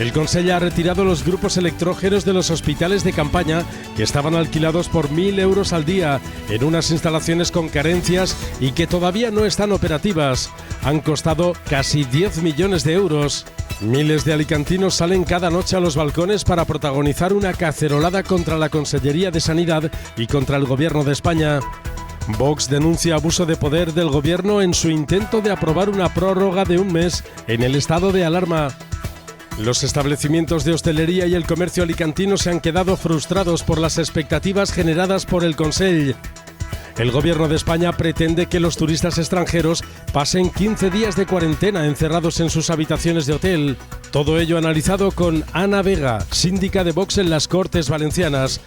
El Consell ha retirado los grupos electrógenos de los hospitales de campaña que estaban alquilados por 1.000 euros al día en unas instalaciones con carencias y que todavía no están operativas. Han costado casi 10 millones de euros. Miles de alicantinos salen cada noche a los balcones para protagonizar una cacerolada contra la Consellería de Sanidad y contra el Gobierno de España. Vox denuncia abuso de poder del Gobierno en su intento de aprobar una prórroga de un mes en el estado de alarma. Los establecimientos de hostelería y el comercio alicantino se han quedado frustrados por las expectativas generadas por el Consell. El Gobierno de España pretende que los turistas extranjeros pasen 15 días de cuarentena encerrados en sus habitaciones de hotel. Todo ello analizado con Ana Vega, síndica de Vox en las Cortes Valencianas.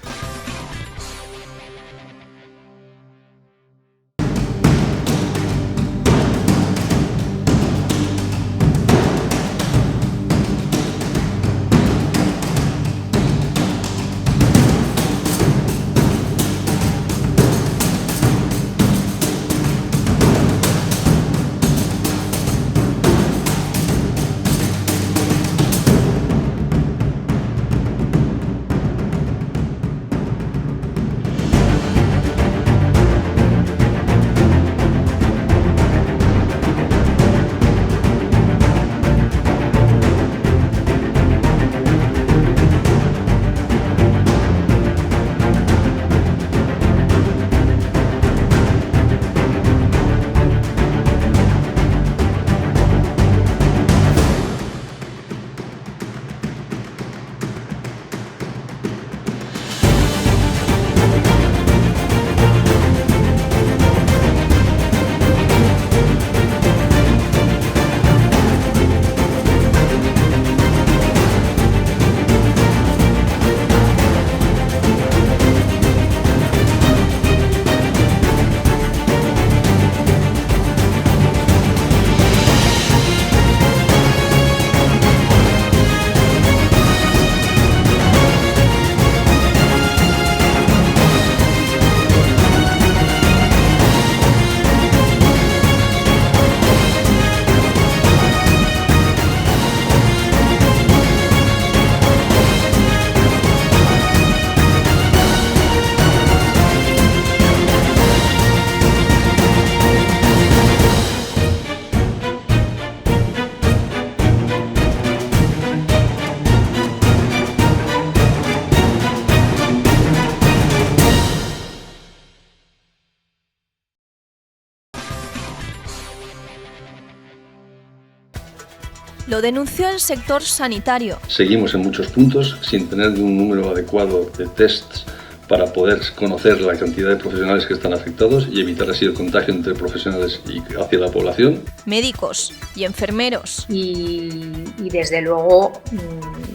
Lo denunció el sector sanitario. Seguimos en muchos puntos sin tener un número adecuado de tests para poder conocer la cantidad de profesionales que están afectados y evitar así el contagio entre profesionales y hacia la población. Médicos y enfermeros. Y desde luego,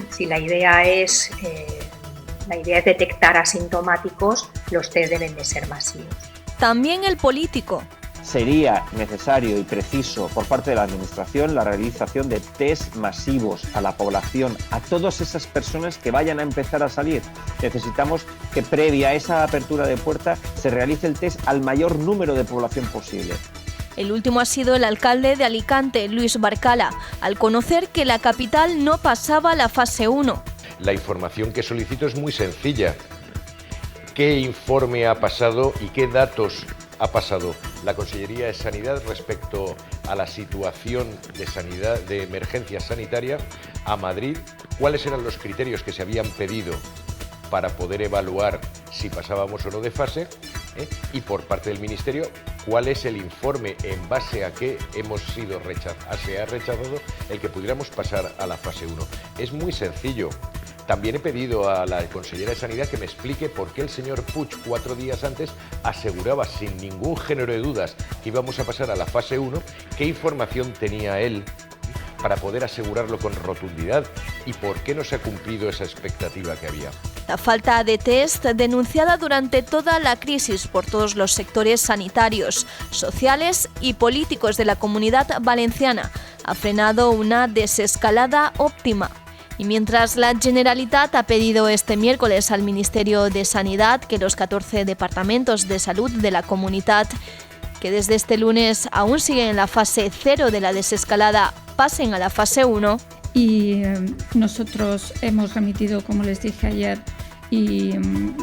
si la idea es detectar asintomáticos, los test deben de ser masivos. También el político. Sería necesario y preciso por parte de la Administración la realización de test masivos a la población, a todas esas personas que vayan a empezar a salir. Necesitamos que previa a esa apertura de puerta se realice el test al mayor número de población posible. El último ha sido el alcalde de Alicante, Luis Barcala, al conocer que la capital no pasaba la fase 1. La información que solicito es muy sencilla. ¿Qué informe ha pasado y qué datos ha pasado la Consellería de Sanidad respecto a la situación de sanidad, de emergencia sanitaria a Madrid? ¿Cuáles eran los criterios que se habían pedido para poder evaluar si pasábamos o no de fase? Y por parte del Ministerio, ¿cuál es el informe en base a qué se ha rechazado el que pudiéramos pasar a la fase 1? Es muy sencillo. También he pedido a la consellera de Sanidad que me explique por qué el señor Puig 4 días antes aseguraba sin ningún género de dudas que íbamos a pasar a la fase 1, qué información tenía él para poder asegurarlo con rotundidad y por qué no se ha cumplido esa expectativa que había. La falta de test, denunciada durante toda la crisis por todos los sectores sanitarios, sociales y políticos de la Comunidad Valenciana, ha frenado una desescalada óptima. Y mientras la Generalitat ha pedido este miércoles al Ministerio de Sanidad que los 14 departamentos de salud de la comunidad, que desde este lunes aún siguen en la fase 0 de la desescalada, pasen a la fase 1, y nosotros hemos remitido, como les dije ayer, y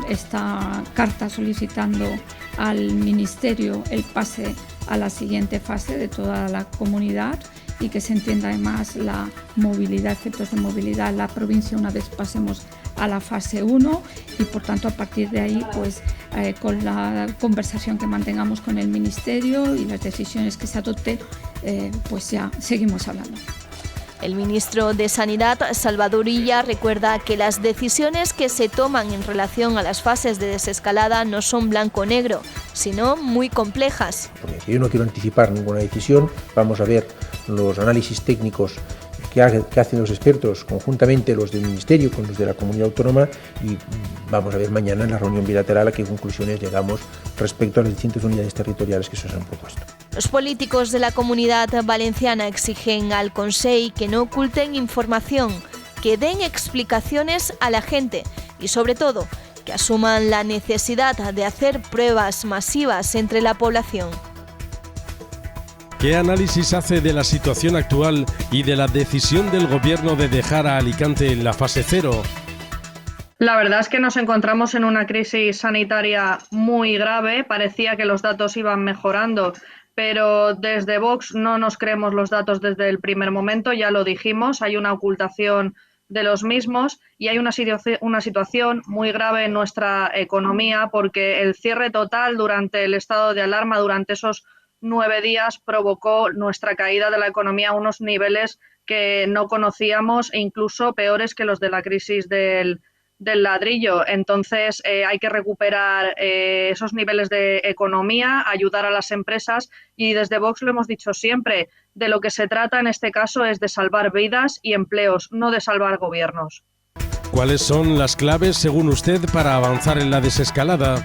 esta carta solicitando al Ministerio el pase a la siguiente fase de toda la comunidad y que se entienda además la movilidad, efectos de movilidad en la provincia una vez pasemos a la fase 1 y por tanto a partir de ahí pues con la conversación que mantengamos con el Ministerio y las decisiones que se adopte pues ya seguimos hablando. El ministro de Sanidad, Salvador Illa, recuerda que las decisiones que se toman en relación a las fases de desescalada no son blanco-negro, sino muy complejas. Yo no quiero anticipar ninguna decisión, vamos a ver los análisis técnicos que hacen los expertos, conjuntamente los del Ministerio con los de la Comunidad Autónoma, y vamos a ver mañana en la reunión bilateral a qué conclusiones llegamos respecto a las distintas unidades territoriales que se han propuesto. Los políticos de la Comunidad Valenciana exigen al Consell que no oculten información, que den explicaciones a la gente y, sobre todo, que asuman la necesidad de hacer pruebas masivas entre la población. ¿Qué análisis hace de la situación actual y de la decisión del Gobierno de dejar a Alicante en la fase 0? La verdad es que nos encontramos en una crisis sanitaria muy grave. Parecía que los datos iban mejorando, pero desde Vox no nos creemos los datos desde el primer momento, ya lo dijimos, hay una ocultación de los mismos y hay una situación muy grave en nuestra economía porque el cierre total durante el estado de alarma, durante esos 9 días, provocó nuestra caída de la economía a unos niveles que no conocíamos e incluso peores que los de la crisis del ladrillo. Entonces hay que recuperar esos niveles de economía, ayudar a las empresas y desde Vox lo hemos dicho siempre, de lo que se trata en este caso es de salvar vidas y empleos, no de salvar gobiernos. ¿Cuáles son las claves, según usted, para avanzar en la desescalada?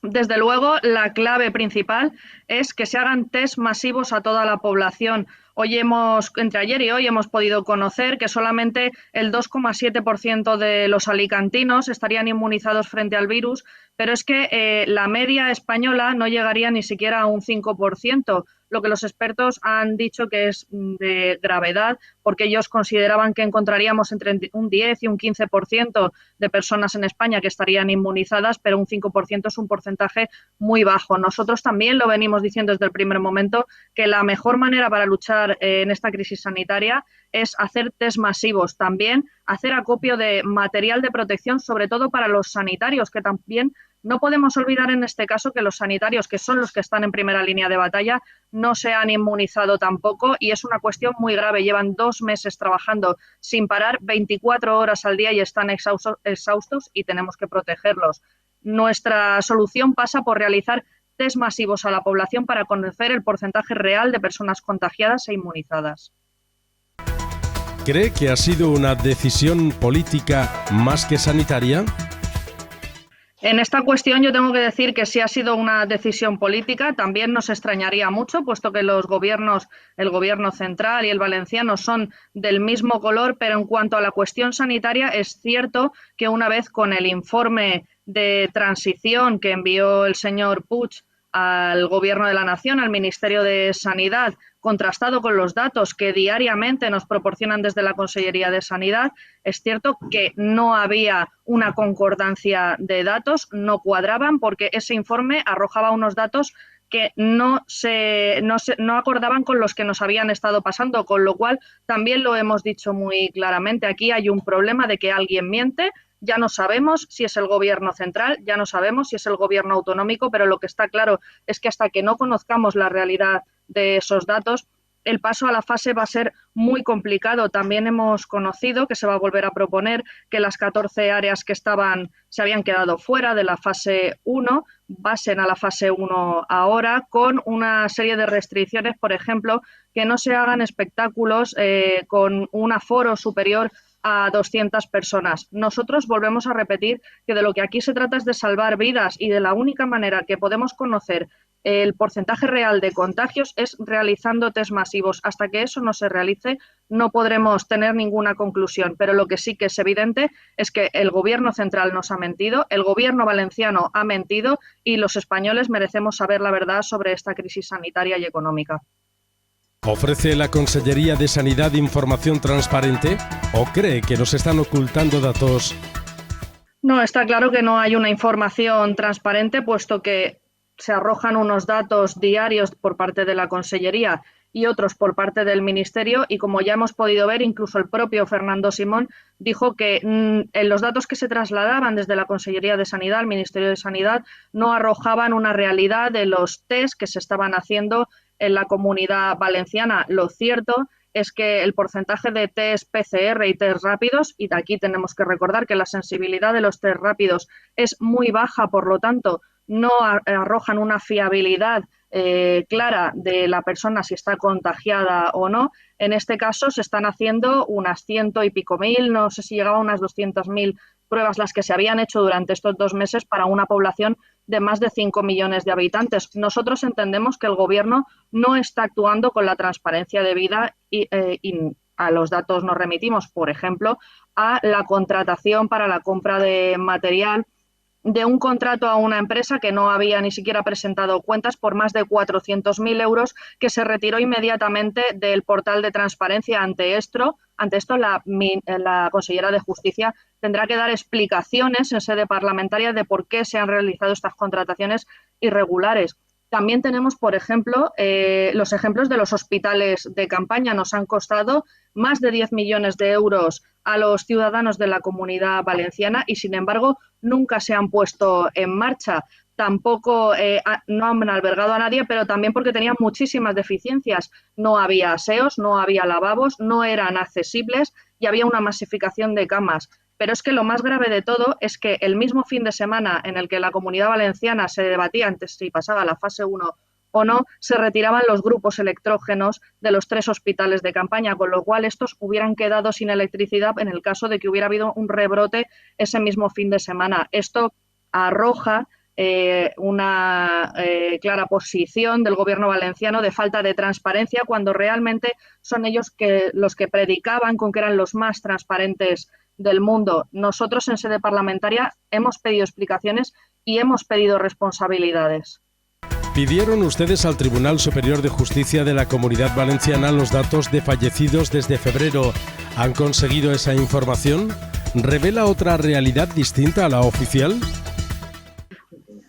Desde luego, la clave principal es que se hagan test masivos a toda la población. Entre ayer y hoy hemos podido conocer que solamente el 2,7% de los alicantinos estarían inmunizados frente al virus, pero es que la media española no llegaría ni siquiera a un 5%, lo que los expertos han dicho que es de gravedad, porque ellos consideraban que encontraríamos entre un 10 y un 15% de personas en España que estarían inmunizadas, pero un 5% es un porcentaje muy bajo. Nosotros también lo venimos diciendo desde el primer momento, que la mejor manera para luchar en esta crisis sanitaria es hacer test masivos, también hacer acopio de material de protección, sobre todo para los sanitarios, que también no podemos olvidar en este caso que los sanitarios, que son los que están en primera línea de batalla, no se han inmunizado tampoco y es una cuestión muy grave. Llevan 2 meses trabajando sin parar, 24 horas al día y están exhaustos y tenemos que protegerlos. Nuestra solución pasa por realizar test masivos a la población para conocer el porcentaje real de personas contagiadas e inmunizadas. ¿Cree que ha sido una decisión política más que sanitaria? En esta cuestión yo tengo que decir que sí ha sido una decisión política. También nos extrañaría mucho, puesto que los gobiernos, el gobierno central y el valenciano son del mismo color, pero en cuanto a la cuestión sanitaria es cierto que una vez con el informe de transición que envió el señor Puig al Gobierno de la Nación, al Ministerio de Sanidad, contrastado con los datos que diariamente nos proporcionan desde la Consellería de Sanidad, es cierto que no había una concordancia de datos, no cuadraban, porque ese informe arrojaba unos datos que no acordaban con los que nos habían estado pasando, con lo cual también lo hemos dicho muy claramente, aquí hay un problema de que alguien miente. Ya no sabemos si es el gobierno central, ya no sabemos si es el gobierno autonómico, pero lo que está claro es que hasta que no conozcamos la realidad de esos datos, el paso a la fase va a ser muy complicado. También hemos conocido que se va a volver a proponer que las 14 áreas que se habían quedado fuera de la fase 1 pasen a la fase 1 ahora, con una serie de restricciones, por ejemplo, que no se hagan espectáculos con un aforo superior a 200 personas. Nosotros volvemos a repetir que de lo que aquí se trata es de salvar vidas y de la única manera que podemos conocer el porcentaje real de contagios es realizando test masivos. Hasta que eso no se realice no podremos tener ninguna conclusión, pero lo que sí que es evidente es que el gobierno central nos ha mentido, el gobierno valenciano ha mentido y los españoles merecemos saber la verdad sobre esta crisis sanitaria y económica. ¿Ofrece la Consellería de Sanidad información transparente o cree que nos están ocultando datos? No, está claro que no hay una información transparente, puesto que se arrojan unos datos diarios por parte de la Consellería y otros por parte del Ministerio, y como ya hemos podido ver, incluso el propio Fernando Simón dijo que en los datos que se trasladaban desde la Consellería de Sanidad al Ministerio de Sanidad no arrojaban una realidad de los test que se estaban haciendo en la Comunidad Valenciana. Lo cierto es que el porcentaje de test PCR y test rápidos, y de aquí tenemos que recordar que la sensibilidad de los test rápidos es muy baja, por lo tanto no arrojan una fiabilidad clara de la persona si está contagiada o no. En este caso se están haciendo unas 100 y pico mil, no sé si llegaba a unas 200.000 pruebas las que se habían hecho durante estos 2 meses para una población de más de 5 millones de habitantes. Nosotros entendemos que el Gobierno no está actuando con la transparencia debida y a los datos nos remitimos, por ejemplo, a la contratación para la compra de material de un contrato a una empresa que no había ni siquiera presentado cuentas por más de 400.000 euros, que se retiró inmediatamente del portal de transparencia. Ante esto, la consellera de Justicia tendrá que dar explicaciones en sede parlamentaria de por qué se han realizado estas contrataciones irregulares. También tenemos, por ejemplo, los ejemplos de los hospitales de campaña. Nos han costado más de 10 millones de euros a los ciudadanos de la Comunidad Valenciana y, sin embargo, nunca se han puesto en marcha. Tampoco no han albergado a nadie, pero también porque tenían muchísimas deficiencias. No había aseos, no había lavabos, no eran accesibles y había una masificación de camas. Pero es que lo más grave de todo es que el mismo fin de semana en el que la Comunidad Valenciana se debatía antes si pasaba la fase 1 o no, se retiraban los grupos electrógenos de los 3 hospitales de campaña, con lo cual estos hubieran quedado sin electricidad en el caso de que hubiera habido un rebrote ese mismo fin de semana. Esto arroja una clara posición del Gobierno valenciano de falta de transparencia, cuando realmente son ellos los que predicaban con que eran los más transparentes del mundo. Nosotros en sede parlamentaria hemos pedido explicaciones y hemos pedido responsabilidades. ¿Pidieron ustedes al Tribunal Superior de Justicia de la Comunidad Valenciana los datos de fallecidos desde febrero? ¿Han conseguido esa información? ¿Revela otra realidad distinta a la oficial?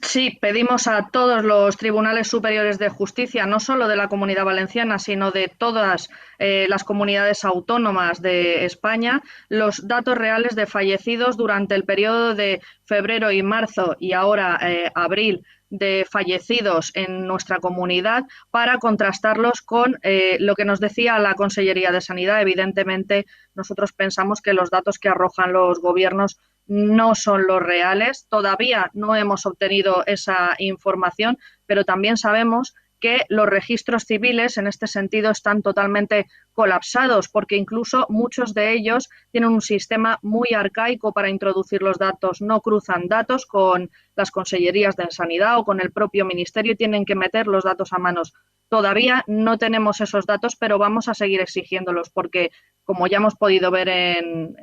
Sí, pedimos a todos los tribunales superiores de justicia, no solo de la Comunidad Valenciana, sino de todas las comunidades autónomas de España, los datos reales de fallecidos durante el periodo de febrero y marzo y ahora abril, de fallecidos en nuestra comunidad, para contrastarlos con lo que nos decía la Consellería de Sanidad. Evidentemente, nosotros pensamos que los datos que arrojan los gobiernos no son los reales. Todavía no hemos obtenido esa información, pero también sabemos que los registros civiles en este sentido están totalmente colapsados, porque incluso muchos de ellos tienen un sistema muy arcaico para introducir los datos. No cruzan datos con las consellerías de Sanidad o con el propio ministerio y tienen que meter los datos a manos. Todavía no tenemos esos datos, pero vamos a seguir exigiéndolos porque, como ya hemos podido ver en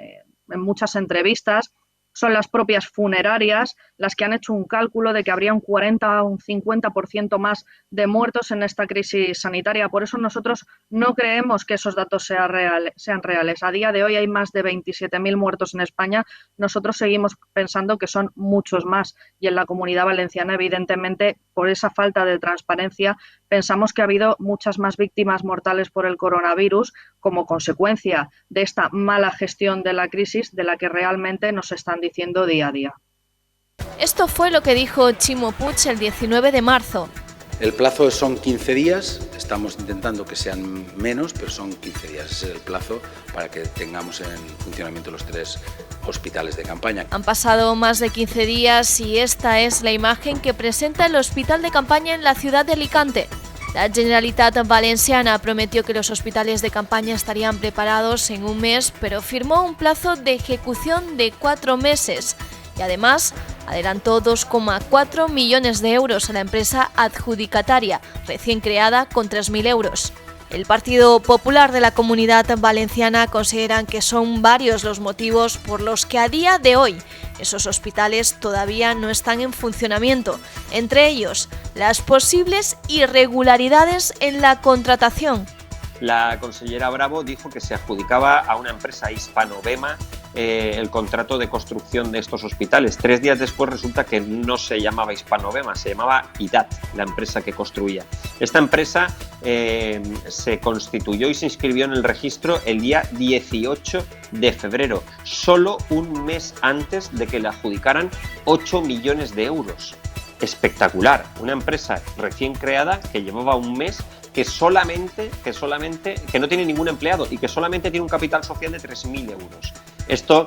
muchas entrevistas, son las propias funerarias las que han hecho un cálculo de que habría un 40 o un 50% más de muertos en esta crisis sanitaria. Por eso nosotros no creemos que esos datos sean reales. A día de hoy hay más de 27.000 muertos en España. Nosotros seguimos pensando que son muchos más. Y en la Comunidad Valenciana, evidentemente, por esa falta de transparencia, pensamos que ha habido muchas más víctimas mortales por el coronavirus como consecuencia de esta mala gestión de la crisis de la que realmente nos están diciendo día a día. Esto fue lo que dijo Ximo Puig el 19 de marzo. El plazo son 15 días, estamos intentando que sean menos, pero son 15 días. Ese es el plazo para que tengamos en funcionamiento los 3 hospitales de campaña. Han pasado más de 15 días y esta es la imagen que presenta el hospital de campaña en la ciudad de Alicante. La Generalitat Valenciana prometió que los hospitales de campaña estarían preparados en un mes, pero firmó un plazo de ejecución de 4 meses y además adelantó 2,4 millones de euros a la empresa adjudicataria, recién creada, con 3.000 euros. El Partido Popular de la Comunidad Valenciana consideran que son varios los motivos por los que a día de hoy esos hospitales todavía no están en funcionamiento, entre ellos las posibles irregularidades en la contratación. la consellera Bravo dijo que se adjudicaba a una empresa Hispanovema el contrato de construcción de estos hospitales. 3 días después resulta que no se llamaba Hispanovema, se llamaba IDAT, la empresa que construía. Esta empresa se constituyó y se inscribió en el registro el día 18 de febrero, solo un mes antes de que le adjudicaran 8 millones de euros. Espectacular, una empresa recién creada que llevaba un mes, que no tiene ningún empleado y que solamente tiene un capital social de 3.000 euros. Esto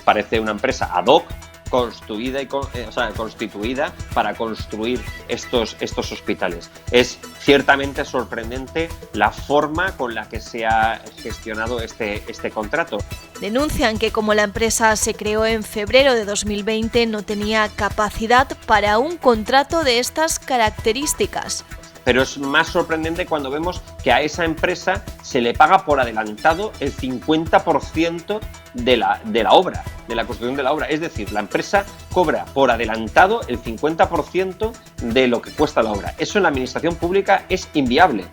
parece una empresa ad hoc, constituida para construir estos hospitales. Es ciertamente sorprendente la forma con la que se ha gestionado este contrato. Denuncian que como la empresa se creó en febrero de 2020 no tenía capacidad para un contrato de estas características. Pero es más sorprendente cuando vemos que a esa empresa se le paga por adelantado el 50% de la obra, de la construcción de la obra. Es decir, la empresa cobra por adelantado el 50% de lo que cuesta la obra. Eso en la administración pública es inviable,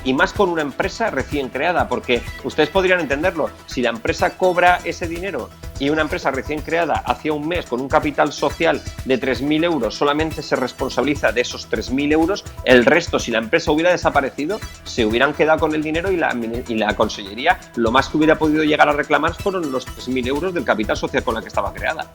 y más con una empresa recién creada, porque ustedes podrían entenderlo, si la empresa cobra ese dinero y una empresa recién creada hacía un mes con un capital social de 3.000 euros solamente se responsabiliza de esos 3.000 euros, el resto, si la empresa hubiera desaparecido, se hubieran quedado con el dinero y la consellería lo más que hubiera podido llegar a reclamar fueron los 3.000 euros del capital social con la que estaba creada.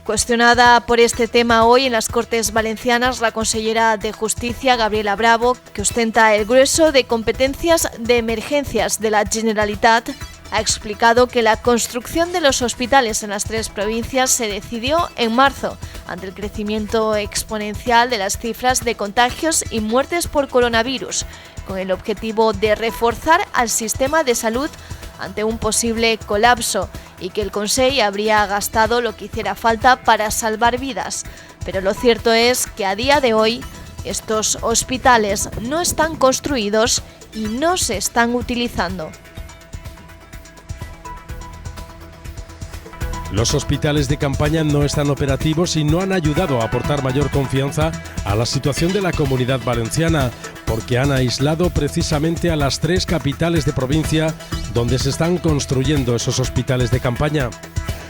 Cuestionada por este tema hoy en las Cortes Valencianas, la consellera de Justicia, Gabriela Bravo, que ostenta el grueso de competencias de emergencias de la Generalitat, ha explicado que la construcción de los hospitales en las 3 provincias se decidió en marzo, ante el crecimiento exponencial de las cifras de contagios y muertes por coronavirus, con el objetivo de reforzar al sistema de salud ante un posible colapso y que el Consejo habría gastado lo que hiciera falta para salvar vidas. Pero lo cierto es que a día de hoy estos hospitales no están construidos y no se están utilizando. Los hospitales de campaña no están operativos y no han ayudado a aportar mayor confianza a la situación de la Comunidad Valenciana, porque han aislado precisamente a las 3 capitales de provincia donde se están construyendo esos hospitales de campaña.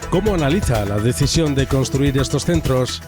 ¿Cómo analiza la decisión de construir estos centros?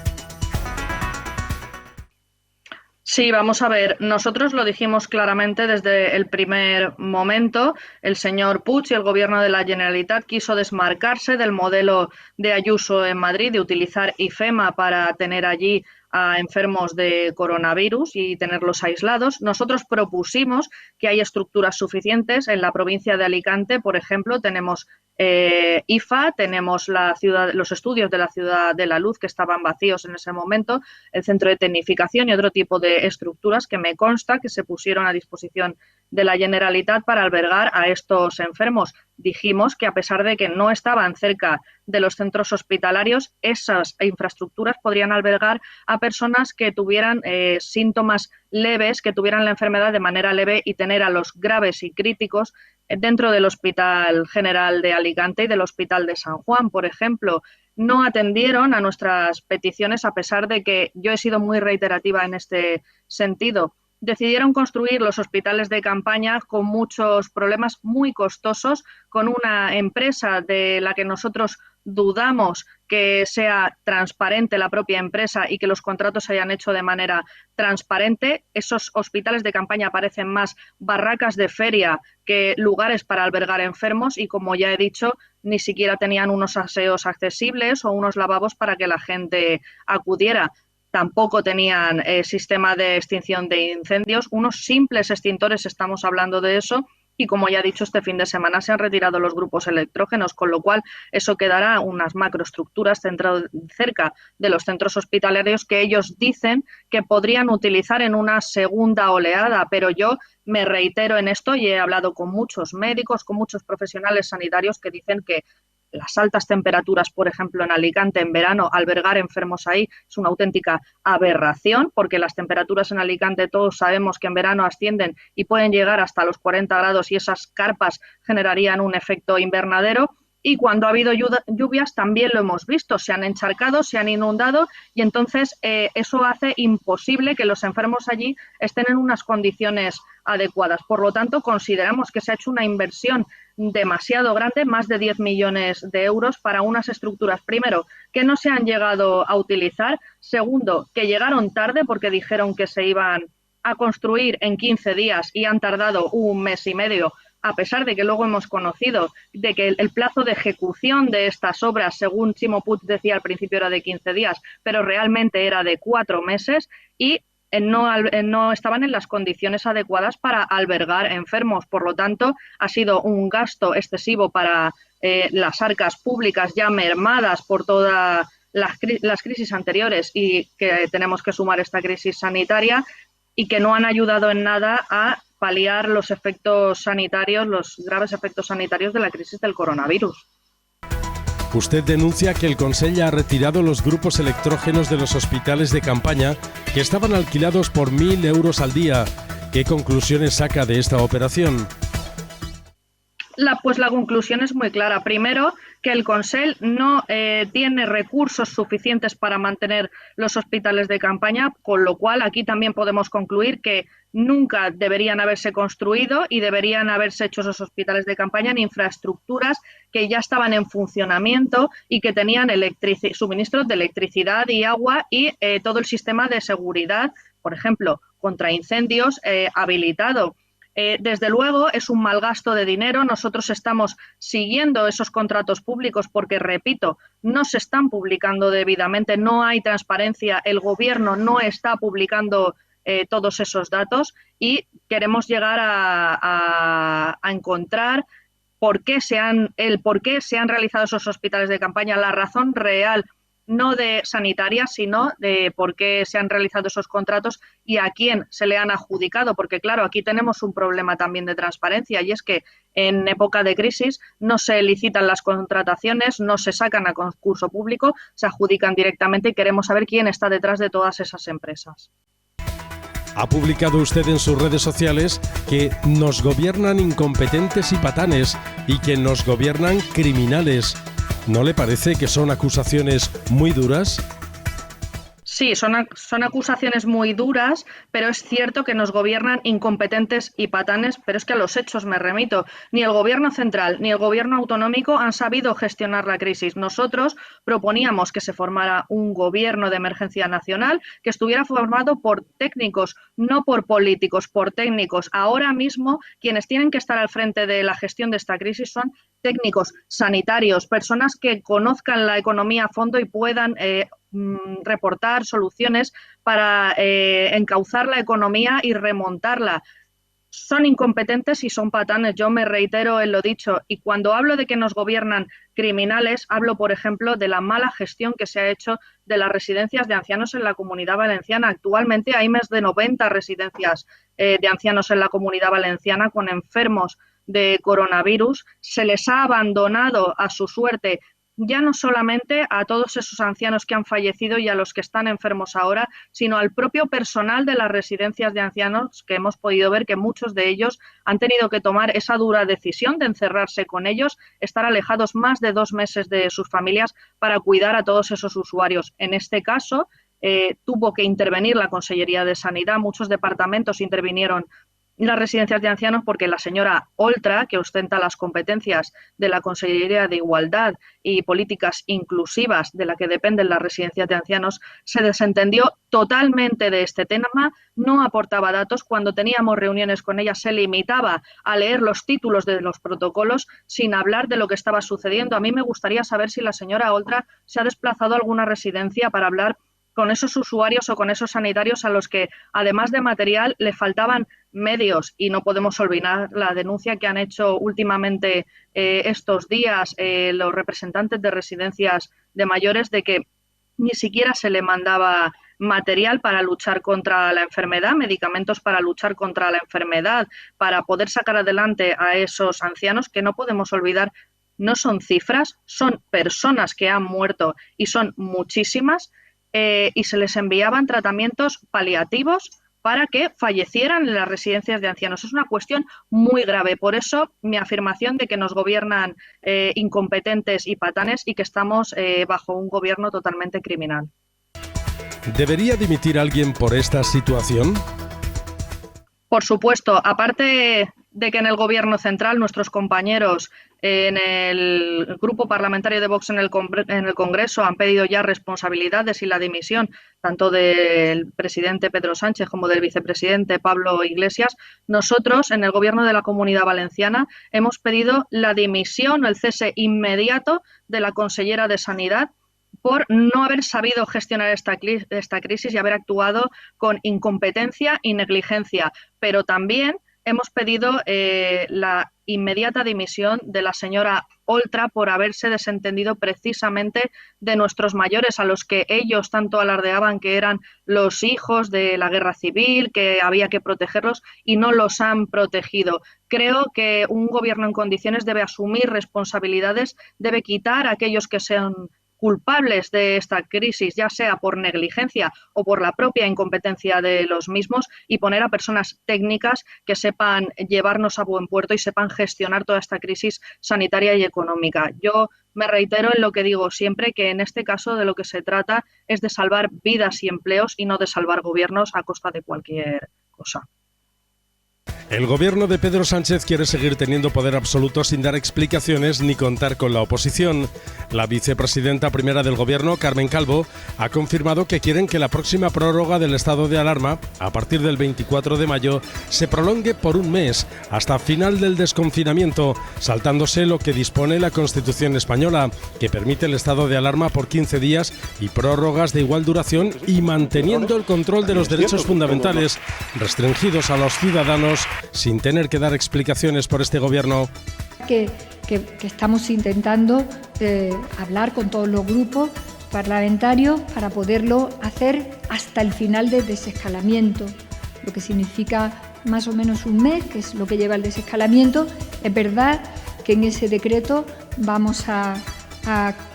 Sí, vamos a ver, nosotros lo dijimos claramente desde el primer momento. El señor Puig y el gobierno de la Generalitat quiso desmarcarse del modelo de Ayuso en Madrid, de utilizar IFEMA para tener allí a enfermos de coronavirus y tenerlos aislados. Nosotros propusimos que hay estructuras suficientes. En la provincia de Alicante, por ejemplo, tenemos IFA, tenemos los estudios de la Ciudad de la Luz que estaban vacíos en ese momento, el centro de tecnificación y otro tipo de estructuras que me consta que se pusieron a disposición de la Generalitat para albergar a estos enfermos. Dijimos que a pesar de que no estaban cerca de los centros hospitalarios, esas infraestructuras podrían albergar a personas que tuvieran síntomas leves, que tuvieran la enfermedad de manera leve y tener a los graves y críticos dentro del Hospital General de Alicante y del Hospital de San Juan, por ejemplo. No atendieron a nuestras peticiones a pesar de que yo he sido muy reiterativa en este sentido. Decidieron construir los hospitales de campaña con muchos problemas muy costosos, con una empresa de la que nosotros dudamos que sea transparente la propia empresa y que los contratos se hayan hecho de manera transparente. Esos hospitales de campaña parecen más barracas de feria que lugares para albergar enfermos y, como ya he dicho, ni siquiera tenían unos aseos accesibles o unos lavabos para que la gente acudiera. Tampoco tenían sistema de extinción de incendios, unos simples extintores, estamos hablando de eso, y como ya he dicho, este fin de semana se han retirado los grupos electrógenos, con lo cual eso quedará unas macroestructuras cerca de los centros hospitalarios que ellos dicen que podrían utilizar en una segunda oleada, pero yo me reitero en esto y he hablado con muchos médicos, con muchos profesionales sanitarios que dicen que las altas temperaturas, por ejemplo, en Alicante en verano, albergar enfermos ahí es una auténtica aberración, porque las temperaturas en Alicante todos sabemos que en verano ascienden y pueden llegar hasta los 40 grados y esas carpas generarían un efecto invernadero. y cuando ha habido lluvias también lo hemos visto, se han encharcado, se han inundado y entonces eso hace imposible que los enfermos allí estén en unas condiciones adecuadas. Por lo tanto, consideramos que se ha hecho una inversión demasiado grande, más de 10 millones de euros para unas estructuras, primero, que no se han llegado a utilizar, segundo, que llegaron tarde porque dijeron que se iban a construir en 15 días y han tardado un mes y medio, a pesar de que luego hemos conocido de que el plazo de ejecución de estas obras, según Ximo Puig decía al principio, era de 15 días, pero realmente era de 4 meses y no estaban en las condiciones adecuadas para albergar enfermos. Por lo tanto, ha sido un gasto excesivo para las arcas públicas ya mermadas por todas las crisis anteriores y que tenemos que sumar esta crisis sanitaria y que no han ayudado en nada a paliar los efectos sanitarios, los graves efectos sanitarios de la crisis del coronavirus. Usted denuncia que el Consell ha retirado los grupos electrógenos de los hospitales de campaña que estaban alquilados por 1.000 euros al día. ¿Qué conclusiones saca de esta operación? Pues la conclusión es muy clara. Primero, que el Consell no tiene recursos suficientes para mantener los hospitales de campaña, con lo cual aquí también podemos concluir que nunca deberían haberse construido y deberían haberse hecho esos hospitales de campaña en infraestructuras que ya estaban en funcionamiento y que tenían suministros de electricidad y agua y todo el sistema de seguridad, por ejemplo, contra incendios habilitado. Desde luego es un mal gasto de dinero. Nosotros estamos siguiendo esos contratos públicos porque, repito, no se están publicando debidamente, no hay transparencia, el Gobierno no está publicando todos esos datos y queremos llegar a encontrar por qué se han realizado esos hospitales de campaña, la razón real, no de sanitaria, sino de por qué se han realizado esos contratos y a quién se le han adjudicado, porque claro, aquí tenemos un problema también de transparencia y es que en época de crisis no se licitan las contrataciones, no se sacan a concurso público, se adjudican directamente y queremos saber quién está detrás de todas esas empresas. Ha publicado usted en sus redes sociales que nos gobiernan incompetentes y patanes y que nos gobiernan criminales. ¿No le parece que son acusaciones muy duras? Sí, son acusaciones muy duras, pero es cierto que nos gobiernan incompetentes y patanes, pero es que a los hechos me remito. Ni el Gobierno central ni el Gobierno autonómico han sabido gestionar la crisis. Nosotros proponíamos que se formara un Gobierno de emergencia nacional que estuviera formado por técnicos, no por políticos, por técnicos. Ahora mismo quienes tienen que estar al frente de la gestión de esta crisis son técnicos sanitarios, personas que conozcan la economía a fondo y puedan reportar soluciones para encauzar la economía y remontarla. Son incompetentes y son patanes, yo me reitero en lo dicho, y cuando hablo de que nos gobiernan criminales, hablo, por ejemplo, de la mala gestión que se ha hecho de las residencias de ancianos en la Comunidad Valenciana. Actualmente hay más de 90 residencias de ancianos en la Comunidad Valenciana con enfermos de coronavirus. Se les ha abandonado a su suerte, ya no solamente a todos esos ancianos que han fallecido y a los que están enfermos ahora, sino al propio personal de las residencias de ancianos, que hemos podido ver que muchos de ellos han tenido que tomar esa dura decisión de encerrarse con ellos, estar alejados más de 2 meses de sus familias para cuidar a todos esos usuarios. En este caso, tuvo que intervenir la Consellería de Sanidad, muchos departamentos intervinieron las residencias de ancianos porque la señora Oltra, que ostenta las competencias de la Consellería de Igualdad y Políticas Inclusivas de la que dependen las residencias de ancianos, se desentendió totalmente de este tema, no aportaba datos. Cuando teníamos reuniones con ella se limitaba a leer los títulos de los protocolos sin hablar de lo que estaba sucediendo. A mí me gustaría saber si la señora Oltra se ha desplazado a alguna residencia para hablar con esos usuarios o con esos sanitarios a los que, además de material, le faltaban medios. Y no podemos olvidar la denuncia que han hecho últimamente estos días los representantes de residencias de mayores de que ni siquiera se le mandaba material para luchar contra la enfermedad, medicamentos para luchar contra la enfermedad, para poder sacar adelante a esos ancianos, que no podemos olvidar. No son cifras, son personas que han muerto y son muchísimas. Y se les enviaban tratamientos paliativos para que fallecieran en las residencias de ancianos. Es una cuestión muy grave. Por eso mi afirmación de que nos gobiernan incompetentes y patanes y que estamos bajo un gobierno totalmente criminal. ¿Debería dimitir alguien por esta situación? Por supuesto, aparte de que en el Gobierno central nuestros compañeros en el grupo parlamentario de Vox en el Congreso han pedido ya responsabilidades y la dimisión tanto del presidente Pedro Sánchez como del vicepresidente Pablo Iglesias, nosotros en el Gobierno de la Comunidad Valenciana hemos pedido la dimisión o el cese inmediato de la consellera de Sanidad por no haber sabido gestionar esta crisis y haber actuado con incompetencia y negligencia. Pero también hemos pedido la inmediata dimisión de la señora Oltra por haberse desentendido precisamente de nuestros mayores, a los que ellos tanto alardeaban que eran los hijos de la guerra civil, que había que protegerlos y no los han protegido. Creo que un gobierno en condiciones debe asumir responsabilidades, debe quitar a aquellos que sean culpables de esta crisis, ya sea por negligencia o por la propia incompetencia de los mismos, y poner a personas técnicas que sepan llevarnos a buen puerto y sepan gestionar toda esta crisis sanitaria y económica. Yo me reitero en lo que digo siempre, que en este caso de lo que se trata es de salvar vidas y empleos y no de salvar gobiernos a costa de cualquier cosa. El gobierno de Pedro Sánchez quiere seguir teniendo poder absoluto sin dar explicaciones ni contar con la oposición. La vicepresidenta primera del gobierno, Carmen Calvo, ha confirmado que quieren que la próxima prórroga del estado de alarma, a partir del 24 de mayo, se prolongue por un mes, hasta final del desconfinamiento, saltándose lo que dispone la Constitución española, que permite el estado de alarma por 15 días y prórrogas de igual duración, y manteniendo el control de los derechos fundamentales restringidos a los ciudadanos sin tener que dar explicaciones por este gobierno. Que estamos intentando hablar con todos los grupos parlamentarios para poderlo hacer hasta el final del desescalamiento, lo que significa más o menos un mes, que es lo que lleva el desescalamiento. Es verdad que en ese decreto vamos a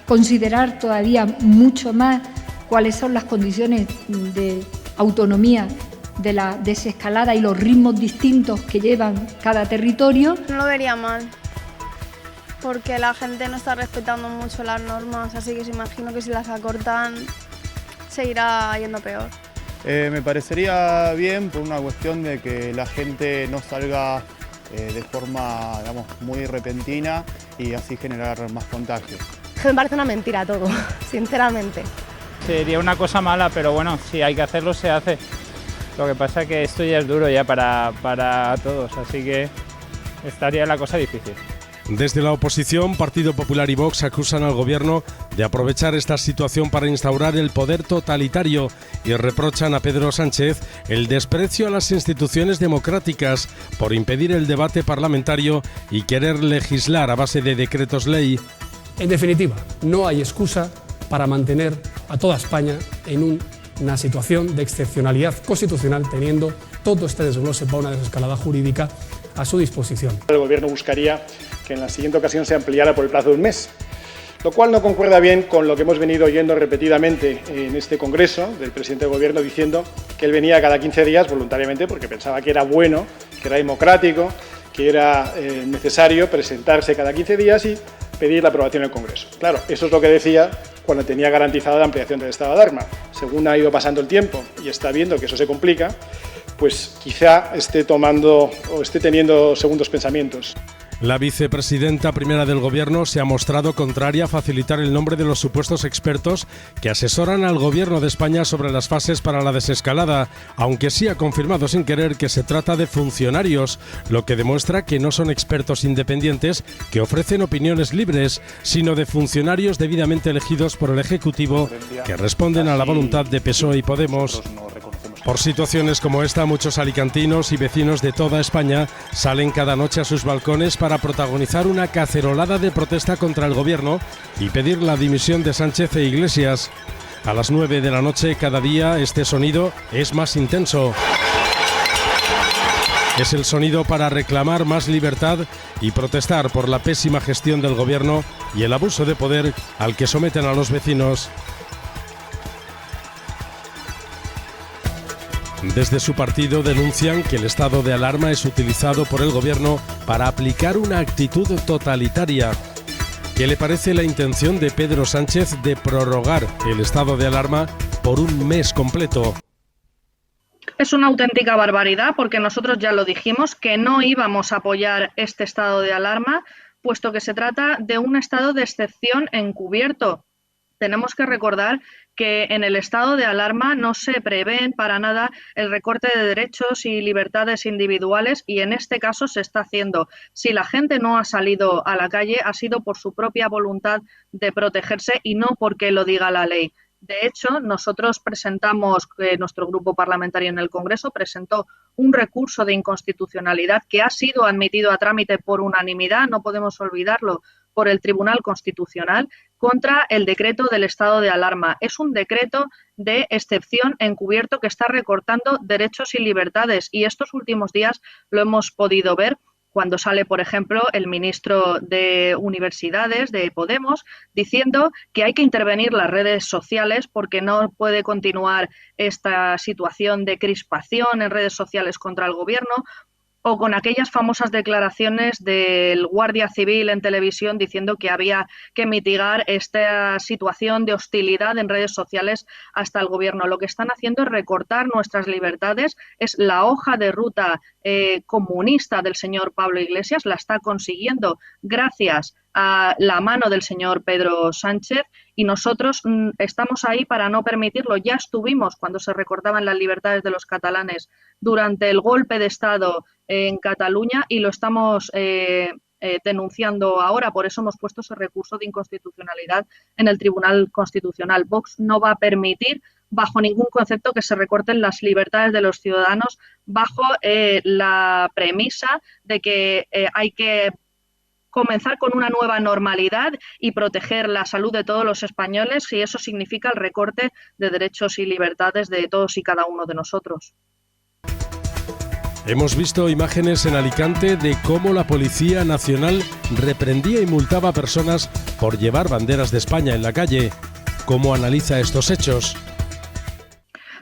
considerar todavía mucho más cuáles son las condiciones de autonomía de la desescalada y los ritmos distintos que llevan cada territorio. No lo vería mal, porque la gente no está respetando mucho las normas, así que se imagino que si las acortan se irá yendo peor. Me parecería bien por una cuestión de que la gente no salga de forma, digamos, muy repentina y así generar más contagios. Me parece una mentira todo, sinceramente. Sería una cosa mala, pero bueno, si hay que hacerlo se hace. Lo que pasa es que esto ya es duro ya para todos, así que estaría la cosa difícil. Desde la oposición, Partido Popular y Vox acusan al gobierno de aprovechar esta situación para instaurar el poder totalitario y reprochan a Pedro Sánchez el desprecio a las instituciones democráticas por impedir el debate parlamentario y querer legislar a base de decretos ley. En definitiva, no hay excusa para mantener a toda España en una situación de excepcionalidad constitucional, teniendo todo este desglose para una desescalada jurídica a su disposición. El Gobierno buscaría que en la siguiente ocasión se ampliara por el plazo de un mes, lo cual no concuerda bien con lo que hemos venido oyendo repetidamente en este Congreso del presidente del Gobierno, diciendo que él venía cada 15 días voluntariamente porque pensaba que era bueno, que era democrático, que era necesario presentarse cada 15 días y pedir la aprobación del Congreso. Claro, eso es lo que decía cuando tenía garantizada la ampliación del estado de alarma. Según ha ido pasando el tiempo y está viendo que eso se complica, pues quizá esté tomando o esté teniendo segundos pensamientos. La vicepresidenta primera del gobierno se ha mostrado contraria a facilitar el nombre de los supuestos expertos que asesoran al gobierno de España sobre las fases para la desescalada, aunque sí ha confirmado sin querer que se trata de funcionarios, lo que demuestra que no son expertos independientes que ofrecen opiniones libres, sino de funcionarios debidamente elegidos por el Ejecutivo que responden a la voluntad de PSOE y Podemos. Por situaciones como esta, muchos alicantinos y vecinos de toda España salen cada noche a sus balcones para protagonizar una cacerolada de protesta contra el gobierno y pedir la dimisión de Sánchez e Iglesias. A las 9 de la noche cada día este sonido es más intenso. Es el sonido para reclamar más libertad y protestar por la pésima gestión del gobierno y el abuso de poder al que someten a los vecinos. Desde su partido denuncian que el estado de alarma es utilizado por el gobierno para aplicar una actitud totalitaria. ¿Qué le parece la intención de Pedro Sánchez de prorrogar el estado de alarma por un mes completo? Es una auténtica barbaridad porque nosotros ya lo dijimos que no íbamos a apoyar este estado de alarma, puesto que se trata de un estado de excepción encubierto. Tenemos que recordar que en el estado de alarma no se prevén para nada el recorte de derechos y libertades individuales y en este caso se está haciendo. Si la gente no ha salido a la calle ha sido por su propia voluntad de protegerse y no porque lo diga la ley. De hecho, nosotros presentamos, nuestro grupo parlamentario en el Congreso presentó un recurso de inconstitucionalidad que ha sido admitido a trámite por unanimidad, no podemos olvidarlo, por el Tribunal Constitucional contra el decreto del estado de alarma. Es un decreto de excepción encubierto que está recortando derechos y libertades y estos últimos días lo hemos podido ver cuando sale, por ejemplo, el ministro de Universidades de Podemos diciendo que hay que intervenir las redes sociales porque no puede continuar esta situación de crispación en redes sociales contra el gobierno, o con aquellas famosas declaraciones del Guardia Civil en televisión diciendo que había que mitigar esta situación de hostilidad en redes sociales hasta el gobierno. Lo que están haciendo es recortar nuestras libertades, es la hoja de ruta comunista del señor Pablo Iglesias, la está consiguiendo gracias a la mano del señor Pedro Sánchez y nosotros estamos ahí para no permitirlo. Ya estuvimos cuando se recortaban las libertades de los catalanes durante el golpe de Estado en Cataluña y lo estamos denunciando ahora. Por eso hemos puesto ese recurso de inconstitucionalidad en el Tribunal Constitucional. Vox no va a permitir bajo ningún concepto que se recorten las libertades de los ciudadanos bajo la premisa de que hay que comenzar con una nueva normalidad y proteger la salud de todos los españoles y eso significa el recorte de derechos y libertades de todos y cada uno de nosotros. Hemos visto imágenes en Alicante de cómo la Policía Nacional reprendía y multaba a personas por llevar banderas de España en la calle. ¿Cómo analiza estos hechos?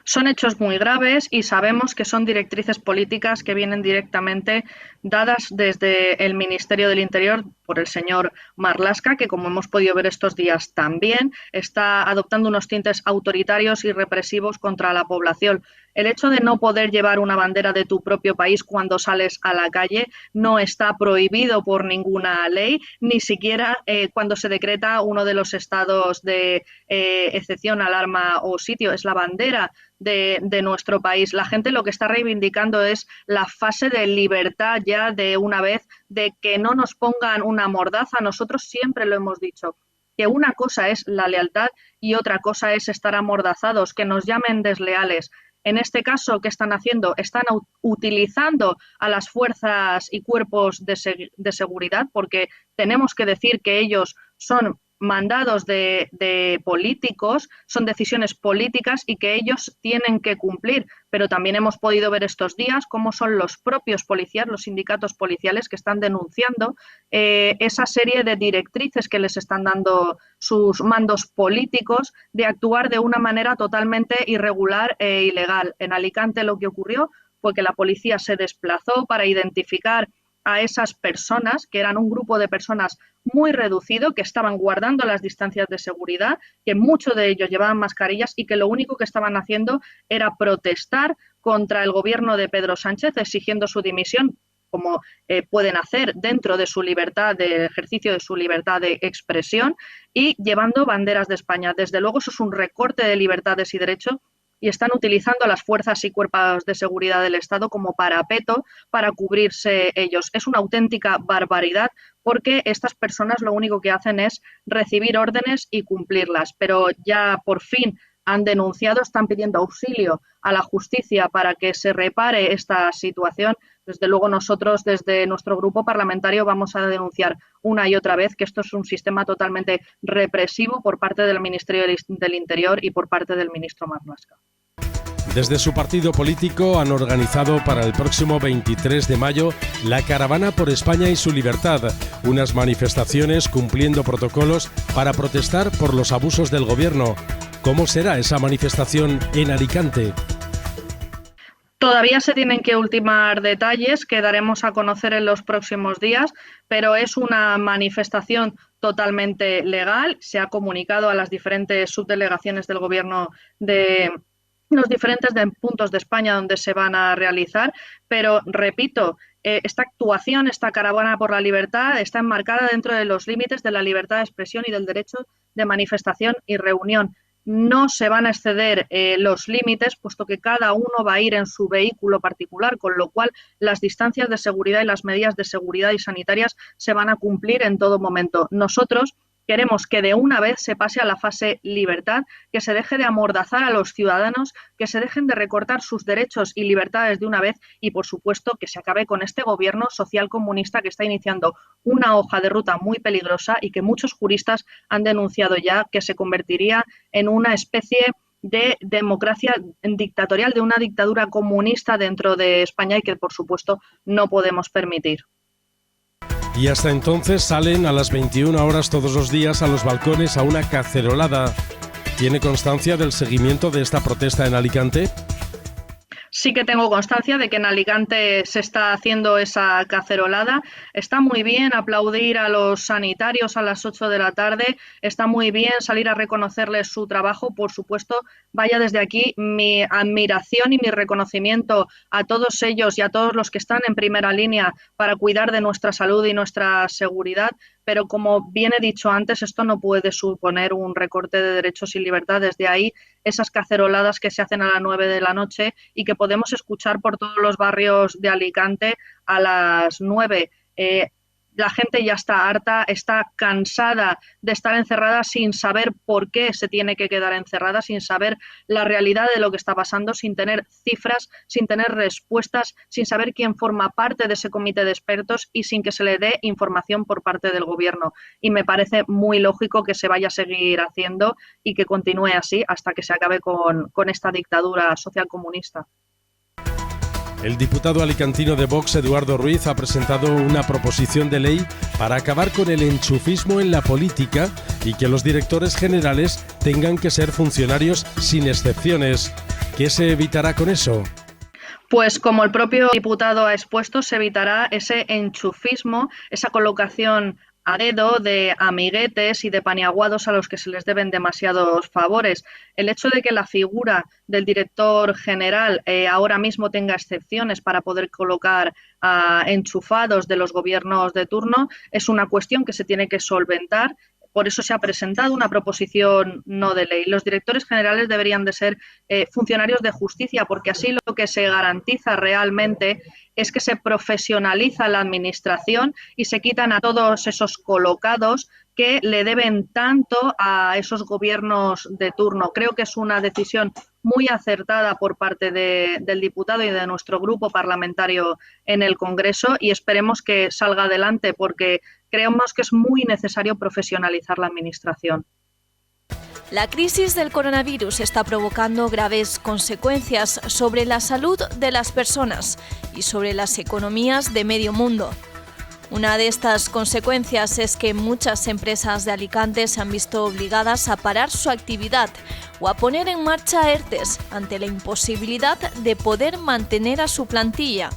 Son hechos muy graves y sabemos que son directrices políticas que vienen directamente dadas desde el Ministerio del Interior por el señor Marlaska, que como hemos podido ver estos días también está adoptando unos tintes autoritarios y represivos contra la población. El hecho de no poder llevar una bandera de tu propio país cuando sales a la calle no está prohibido por ninguna ley, ni siquiera cuando se decreta uno de los estados de excepción, alarma o sitio. Es la bandera de nuestro país. La gente lo que está reivindicando es la fase de libertad ya de una vez, de que no nos pongan una mordaza. Nosotros siempre lo hemos dicho, que una cosa es la lealtad y otra cosa es estar amordazados, que nos llamen desleales. En este caso, ¿qué están haciendo? Están utilizando a las fuerzas y cuerpos de seguridad, porque tenemos que decir que ellos son mandados de políticos, son decisiones políticas y que ellos tienen que cumplir. Pero también hemos podido ver estos días cómo son los propios policías, los sindicatos policiales que están denunciando esa serie de directrices que les están dando sus mandos políticos de actuar de una manera totalmente irregular e ilegal. En Alicante lo que ocurrió fue que la policía se desplazó para identificar a esas personas, que eran un grupo de personas muy reducido, que estaban guardando las distancias de seguridad, que muchos de ellos llevaban mascarillas y que lo único que estaban haciendo era protestar contra el gobierno de Pedro Sánchez, exigiendo su dimisión, como pueden hacer dentro de su libertad, de ejercicio de su libertad de expresión, y llevando banderas de España. Desde luego eso es un recorte de libertades y derechos y están utilizando las fuerzas y cuerpos de seguridad del Estado como parapeto para cubrirse ellos. Es una auténtica barbaridad porque estas personas lo único que hacen es recibir órdenes y cumplirlas, pero ya por fin han denunciado, están pidiendo auxilio a la justicia para que se repare esta situación. Desde luego nosotros desde nuestro grupo parlamentario vamos a denunciar una y otra vez que esto es un sistema totalmente represivo por parte del Ministerio del Interior y por parte del ministro Marlaska. Desde su partido político han organizado para el próximo 23 de mayo la Caravana por España y su libertad, unas manifestaciones cumpliendo protocolos para protestar por los abusos del gobierno. ¿Cómo será esa manifestación en Alicante? Todavía se tienen que ultimar detalles que daremos a conocer en los próximos días, pero es una manifestación totalmente legal. Se ha comunicado a las diferentes subdelegaciones del Gobierno de los diferentes puntos de España donde se van a realizar, pero repito, esta actuación, esta caravana por la libertad está enmarcada dentro de los límites de la libertad de expresión y del derecho de manifestación y reunión. No se van a exceder los límites, puesto que cada uno va a ir en su vehículo particular, con lo cual las distancias de seguridad y las medidas de seguridad y sanitarias se van a cumplir en todo momento. Nosotros queremos que de una vez se pase a la fase libertad, que se deje de amordazar a los ciudadanos, que se dejen de recortar sus derechos y libertades de una vez y, por supuesto, que se acabe con este gobierno social comunista que está iniciando una hoja de ruta muy peligrosa y que muchos juristas han denunciado ya que se convertiría en una especie de democracia dictatorial, de una dictadura comunista dentro de España y que, por supuesto, no podemos permitir. Y hasta entonces salen a las 21 horas todos los días a los balcones a una cacerolada. ¿Tiene constancia del seguimiento de esta protesta en Alicante? Sí que tengo constancia de que en Alicante se está haciendo esa cacerolada. Está muy bien aplaudir a los sanitarios a las 8 de la tarde, está muy bien salir a reconocerles su trabajo. Por supuesto, vaya desde aquí mi admiración y mi reconocimiento a todos ellos y a todos los que están en primera línea para cuidar de nuestra salud y nuestra seguridad. Pero como bien he dicho antes, esto no puede suponer un recorte de derechos y libertades. De ahí esas caceroladas que se hacen a las 9 de la noche y que podemos escuchar por todos los barrios de Alicante a las 9. La gente ya está harta, está cansada de estar encerrada sin saber por qué se tiene que quedar encerrada, sin saber la realidad de lo que está pasando, sin tener cifras, sin tener respuestas, sin saber quién forma parte de ese comité de expertos y sin que se le dé información por parte del gobierno. Y me parece muy lógico que se vaya a seguir haciendo y que continúe así hasta que se acabe con esta dictadura social comunista. El diputado alicantino de Vox, Eduardo Ruiz, ha presentado una proposición de ley para acabar con el enchufismo en la política y que los directores generales tengan que ser funcionarios sin excepciones. ¿Qué se evitará con eso? Pues como el propio diputado ha expuesto, se evitará ese enchufismo, esa colocación a dedo de amiguetes y de paniaguados a los que se les deben demasiados favores. El hecho de que la figura del director general ahora mismo tenga excepciones para poder colocar a enchufados de los gobiernos de turno es una cuestión que se tiene que solventar. Por eso se ha presentado una proposición no de ley. Los directores generales deberían de ser funcionarios de justicia, porque así lo que se garantiza realmente es que se profesionaliza la administración y se quitan a todos esos colocados que le deben tanto a esos gobiernos de turno. Creo que es una decisión muy acertada por parte del diputado y de nuestro grupo parlamentario en el Congreso y esperemos que salga adelante porque creemos que es muy necesario profesionalizar la administración. La crisis del coronavirus está provocando graves consecuencias sobre la salud de las personas y sobre las economías de medio mundo. Una de estas consecuencias es que muchas empresas de Alicante se han visto obligadas a parar su actividad o a poner en marcha ERTEs ante la imposibilidad de poder mantener a su plantilla.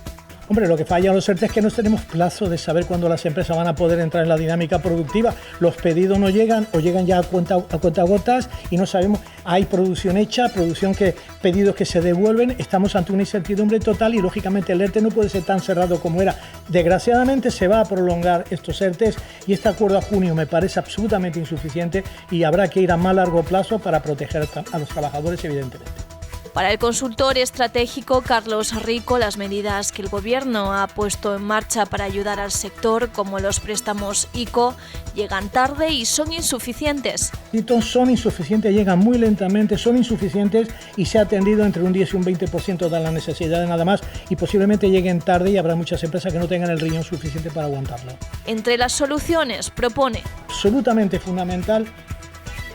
Hombre, lo que falla a los ERTE es que no tenemos plazo de saber cuándo las empresas van a poder entrar en la dinámica productiva. Los pedidos no llegan o llegan ya a cuentagotas y no sabemos. Hay producción hecha, pedidos que se devuelven. Estamos ante una incertidumbre total y lógicamente el ERTE no puede ser tan cerrado como era. Desgraciadamente se va a prolongar estos ERTEs y este acuerdo a junio me parece absolutamente insuficiente y habrá que ir a más largo plazo para proteger a los trabajadores, evidentemente. Para el consultor estratégico Carlos Rico, las medidas que el Gobierno ha puesto en marcha para ayudar al sector, como los préstamos ICO, llegan tarde y son insuficientes. Son insuficientes, llegan muy lentamente, son insuficientes y se ha atendido entre un 10 y un 20% de la necesidad de nada más y posiblemente lleguen tarde y habrá muchas empresas que no tengan el riñón suficiente para aguantarlo. Entre las soluciones propone absolutamente fundamental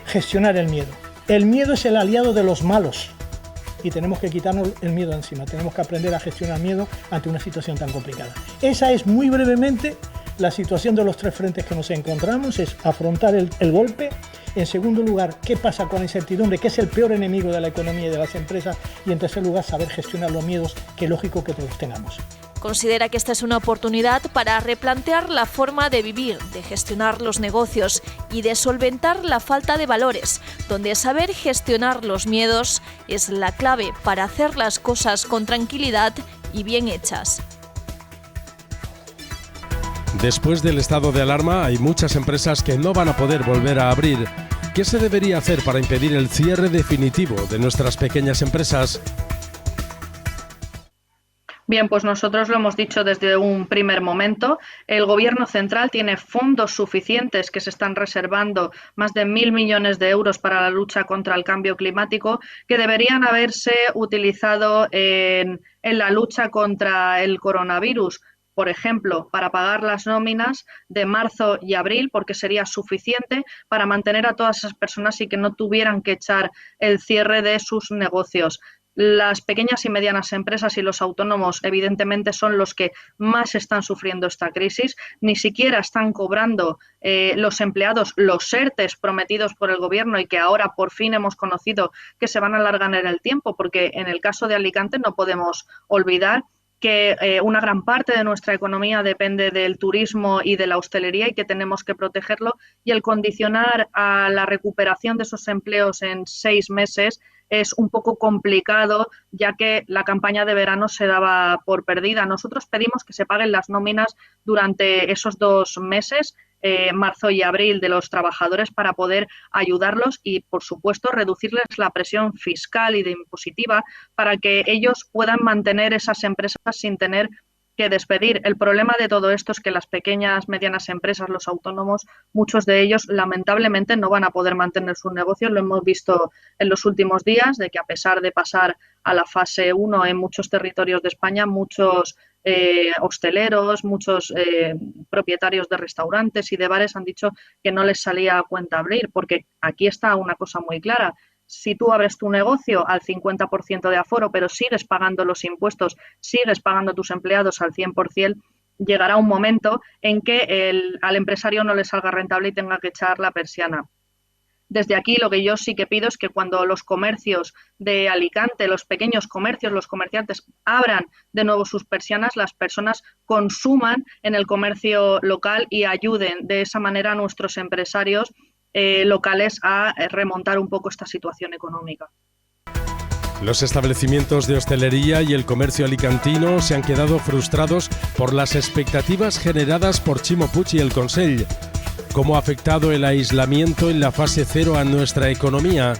gestionar el miedo. El miedo es el aliado de los malos. Y tenemos que quitarnos el miedo encima, tenemos que aprender a gestionar miedo ante una situación tan complicada. Esa es muy brevemente la situación de los tres frentes que nos encontramos, es afrontar el golpe En segundo lugar, ¿qué pasa con la incertidumbre? ¿Qué es el peor enemigo de la economía y de las empresas? Y en tercer lugar, saber gestionar los miedos, que es lógico que todos tengamos. Considera que esta es una oportunidad para replantear la forma de vivir, de gestionar los negocios y de solventar la falta de valores, donde saber gestionar los miedos es la clave para hacer las cosas con tranquilidad y bien hechas. Después del estado de alarma, hay muchas empresas que no van a poder volver a abrir. ¿Qué se debería hacer para impedir el cierre definitivo de nuestras pequeñas empresas? Bien, pues nosotros lo hemos dicho desde un primer momento. El Gobierno central tiene fondos suficientes que se están reservando, más de 1.000 millones de euros para la lucha contra el cambio climático, que deberían haberse utilizado en la lucha contra el coronavirus. Por ejemplo, para pagar las nóminas de marzo y abril, porque sería suficiente para mantener a todas esas personas y que no tuvieran que echar el cierre de sus negocios. Las pequeñas y medianas empresas y los autónomos, evidentemente, son los que más están sufriendo esta crisis. Ni siquiera están cobrando los empleados los ERTEs prometidos por el Gobierno y que ahora por fin hemos conocido que se van a alargar en el tiempo, porque en el caso de Alicante no podemos olvidar que una gran parte de nuestra economía depende del turismo y de la hostelería y que tenemos que protegerlo, y el condicionar a la recuperación de esos empleos en 6 meses es un poco complicado, ya que la campaña de verano se daba por perdida. Nosotros pedimos que se paguen las nóminas durante esos 2 meses, marzo y abril, de los trabajadores, para poder ayudarlos y, por supuesto, reducirles la presión fiscal y de impositiva para que ellos puedan mantener esas empresas sin tener que despedir. El problema de todo esto es que las pequeñas, medianas empresas, los autónomos, muchos de ellos lamentablemente no van a poder mantener sus negocios. Lo hemos visto en los últimos días, de que a pesar de pasar a la fase 1 en muchos territorios de España, muchos hosteleros, muchos propietarios de restaurantes y de bares han dicho que no les salía a cuenta abrir, porque aquí está una cosa muy clara. Si tú abres tu negocio al 50% de aforo, pero sigues pagando los impuestos, sigues pagando tus empleados al 100%, llegará un momento en que al empresario no le salga rentable y tenga que echar la persiana. Desde aquí lo que yo sí que pido es que cuando los comercios de Alicante, los pequeños comercios, los comerciantes abran de nuevo sus persianas, las personas consuman en el comercio local y ayuden de esa manera a nuestros empresarios locales a remontar un poco esta situación económica. Los establecimientos de hostelería y el comercio alicantino se han quedado frustrados por las expectativas generadas por Ximo Puig y el Consell. ¿Cómo ha afectado el aislamiento en la fase 0 a nuestra economía?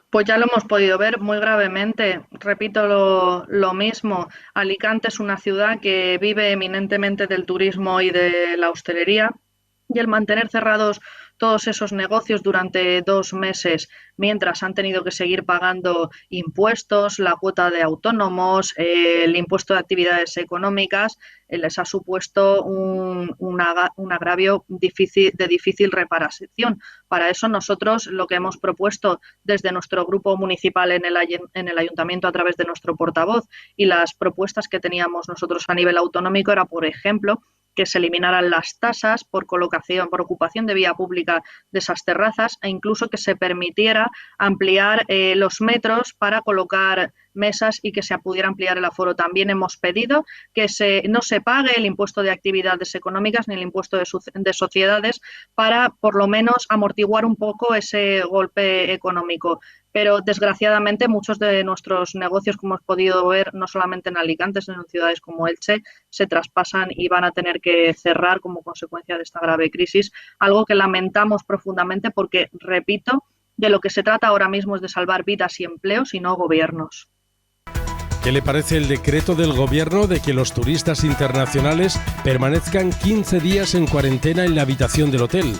Pues ya lo hemos podido ver muy gravemente. Repito lo mismo. Alicante es una ciudad que vive eminentemente del turismo y de la hostelería, y el mantener cerrados todos esos negocios durante 2 meses, mientras han tenido que seguir pagando impuestos, la cuota de autónomos, el impuesto de actividades económicas, les ha supuesto un agravio de difícil reparación. Para eso nosotros lo que hemos propuesto desde nuestro grupo municipal en el ayuntamiento a través de nuestro portavoz, y las propuestas que teníamos nosotros a nivel autonómico era, por ejemplo, que se eliminaran las tasas por ocupación de vía pública de esas terrazas, e incluso que se permitiera ampliar los metros para colocar mesas y que se pudiera ampliar el aforo. También hemos pedido que no se pague el impuesto de actividades económicas ni el impuesto de sociedades, para por lo menos amortiguar un poco ese golpe económico. Pero desgraciadamente muchos de nuestros negocios, como hemos podido ver, no solamente en Alicante, sino en ciudades como Elche, se traspasan y van a tener que cerrar como consecuencia de esta grave crisis, algo que lamentamos profundamente porque, repito, de lo que se trata ahora mismo es de salvar vidas y empleos y no gobiernos. ¿Qué le parece el decreto del Gobierno de que los turistas internacionales permanezcan 15 días en cuarentena en la habitación del hotel?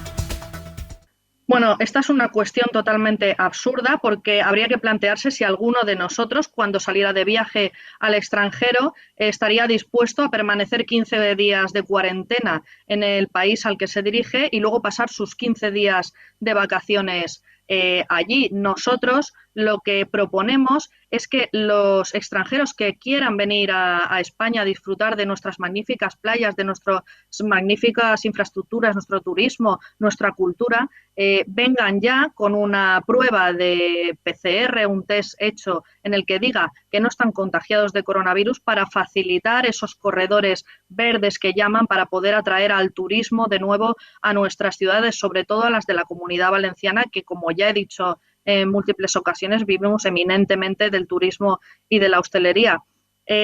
Bueno, esta es una cuestión totalmente absurda, porque habría que plantearse si alguno de nosotros, cuando saliera de viaje al extranjero, estaría dispuesto a permanecer 15 días de cuarentena en el país al que se dirige y luego pasar sus 15 días de vacaciones allí. Nosotros lo que proponemos es que los extranjeros que quieran venir a España a disfrutar de nuestras magníficas playas, de nuestras magníficas infraestructuras, nuestro turismo, nuestra cultura, vengan ya con una prueba de PCR, un test hecho en el que diga que no están contagiados de coronavirus, para facilitar esos corredores verdes que llaman, para poder atraer al turismo de nuevo a nuestras ciudades, sobre todo a las de la Comunidad Valenciana, que, como ya he dicho en múltiples ocasiones, vivimos eminentemente del turismo y de la hostelería.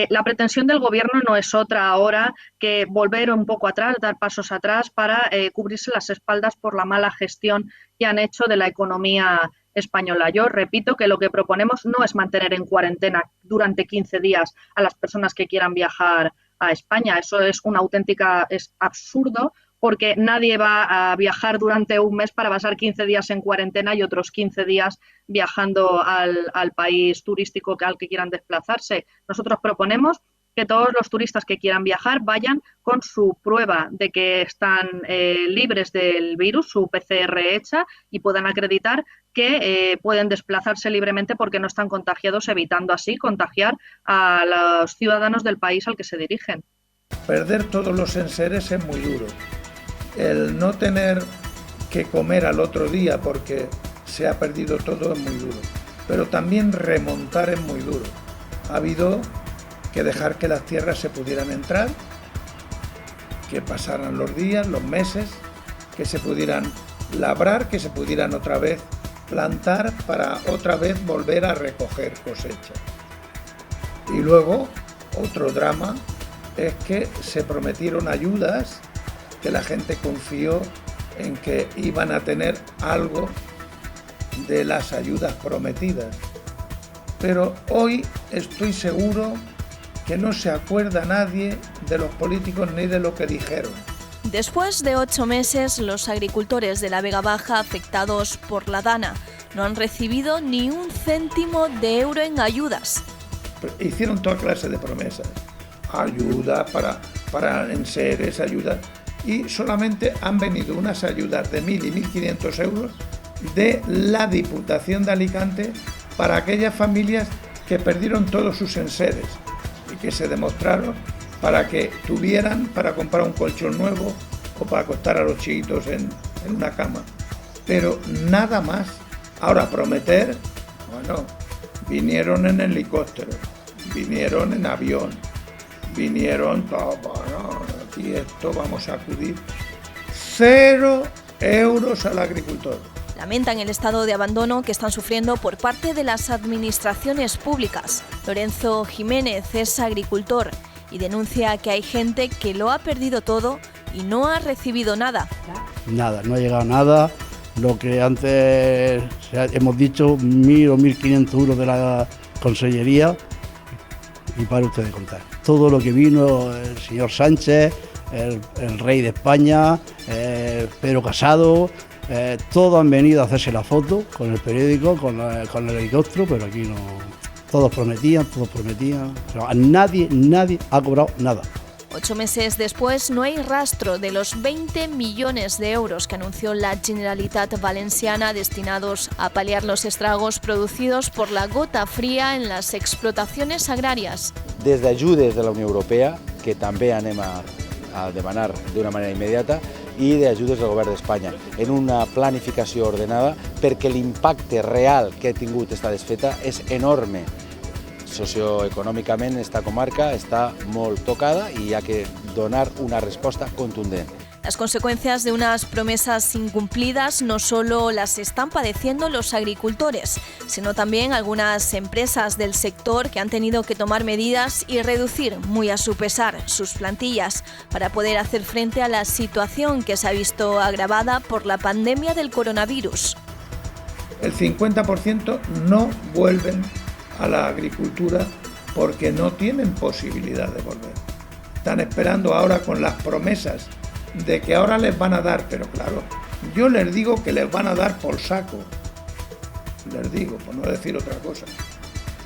La pretensión del Gobierno no es otra ahora que volver un poco atrás, dar pasos atrás para cubrirse las espaldas por la mala gestión que han hecho de la economía española. Yo repito que lo que proponemos no es mantener en cuarentena durante 15 días a las personas que quieran viajar a España. Eso es es absurdo, porque nadie va a viajar durante un mes para pasar 15 días en cuarentena y otros 15 días viajando al país turístico al que quieran desplazarse. Nosotros proponemos que todos los turistas que quieran viajar vayan con su prueba de que están libres del virus, su PCR hecha, y puedan acreditar que pueden desplazarse libremente porque no están contagiados, evitando así contagiar a los ciudadanos del país al que se dirigen. Perder todos los enseres es muy duro. El no tener que comer al otro día porque se ha perdido todo es muy duro. Pero también remontar es muy duro. Ha habido que dejar que las tierras se pudieran entrar, que pasaran los días, los meses, que se pudieran labrar, que se pudieran otra vez plantar para otra vez volver a recoger cosecha. Y luego, otro drama es que se prometieron ayudas, que la gente confió en que iban a tener algo de las ayudas prometidas. Pero hoy estoy seguro que no se acuerda nadie de los políticos ni de lo que dijeron. Después de 8 meses, los agricultores de la Vega Baja afectados por la Dana no han recibido ni un céntimo de euro en ayudas. Hicieron toda clase de promesas, ayuda para enseres, ayuda, y solamente han venido unas ayudas de 1.000 y 1.500 euros de la Diputación de Alicante para aquellas familias que perdieron todos sus enseres y que se demostraron para que tuvieran para comprar un colchón nuevo o para acostar a los chiquitos en una cama. Pero nada más. Ahora prometer, bueno, vinieron en helicóptero, vinieron en avión, vinieron todo, bueno, aquí esto vamos a acudir. 0 euros al agricultor. Lamentan el estado de abandono que están sufriendo por parte de las administraciones públicas. Lorenzo Jiménez es agricultor y denuncia que hay gente que lo ha perdido todo y no ha recibido nada. Nada, no ha llegado nada. Lo que antes hemos dicho, 1.000 o 1.500 euros de la Consellería, y para usted de contar. Todo lo que vino el señor Sánchez, el rey de España, Pedro Casado, todos han venido a hacerse la foto con el periódico, con el helicóptero, pero aquí no. Todos prometían, pero a nadie ha cobrado nada. 8 meses después no hay rastro de los 20 millones de euros que anunció la Generalitat Valenciana destinados a paliar los estragos producidos por la gota fría en las explotaciones agràries. Des d'ajudes de la Unió Europea, que també anem a demanar d'una manera immediata, i d'ajudes del Govern d'Espanya, en una planificació ordenada, perquè l'impacte real que ha tingut esta desfeta és enorme. Socioeconòmicament esta comarca està molt tocada i hi ha que donar una resposta contundent. Las consecuencias de unas promesas incumplidas no solo las están padeciendo los agricultores, sino también algunas empresas del sector que han tenido que tomar medidas y reducir, muy a su pesar, sus plantillas para poder hacer frente a la situación que se ha visto agravada por la pandemia del coronavirus. El 50% no vuelven a la agricultura porque no tienen posibilidad de volver. Están esperando ahora con las promesas de que ahora les van a dar, pero claro, yo les digo que les van a dar por saco. Les digo, por no decir otra cosa.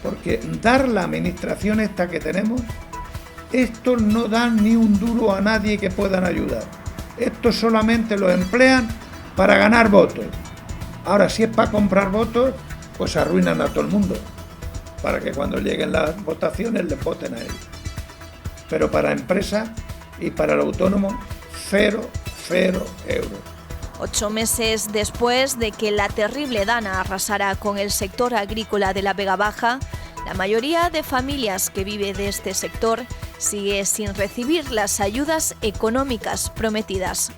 Porque dar la administración esta que tenemos, estos no dan ni un duro a nadie que puedan ayudar. Estos solamente lo emplean para ganar votos. Ahora, si es para comprar votos, pues arruinan a todo el mundo, para que cuando lleguen las votaciones les voten a ellos. Pero para empresas y para el autónomo, 0 euros. 8 meses después de que la terrible Dana arrasara con el sector agrícola de la Vega Baja, la mayoría de familias que vive de este sector sigue sin recibir las ayudas económicas prometidas.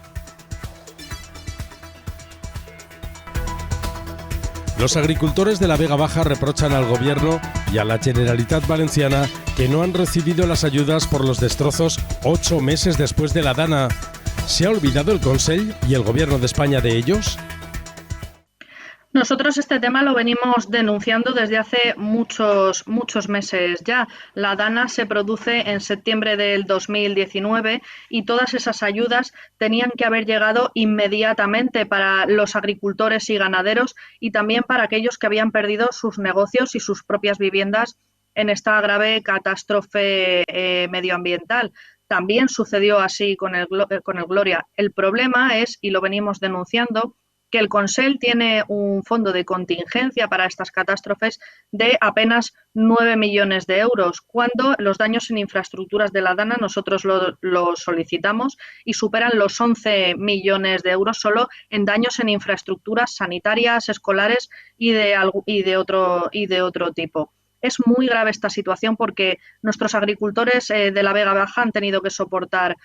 Los agricultores de la Vega Baja reprochan al Gobierno y a la Generalitat Valenciana que no han recibido las ayudas por los destrozos 8 meses después de la Dana. ¿Se ha olvidado el Consell y el Gobierno de España de ellos? Nosotros este tema lo venimos denunciando desde hace muchos meses ya. La Dana se produce en septiembre del 2019 y todas esas ayudas tenían que haber llegado inmediatamente para los agricultores y ganaderos y también para aquellos que habían perdido sus negocios y sus propias viviendas en esta grave catástrofe medioambiental. También sucedió así con el Gloria. El problema es, y lo venimos denunciando, que el Consell tiene un fondo de contingencia para estas catástrofes de apenas 9 millones de euros, cuando los daños en infraestructuras de la Dana nosotros lo solicitamos y superan los 11 millones de euros solo en daños en infraestructuras sanitarias, escolares y de otro tipo. Es muy grave esta situación porque nuestros agricultores de la Vega Baja han tenido que soportar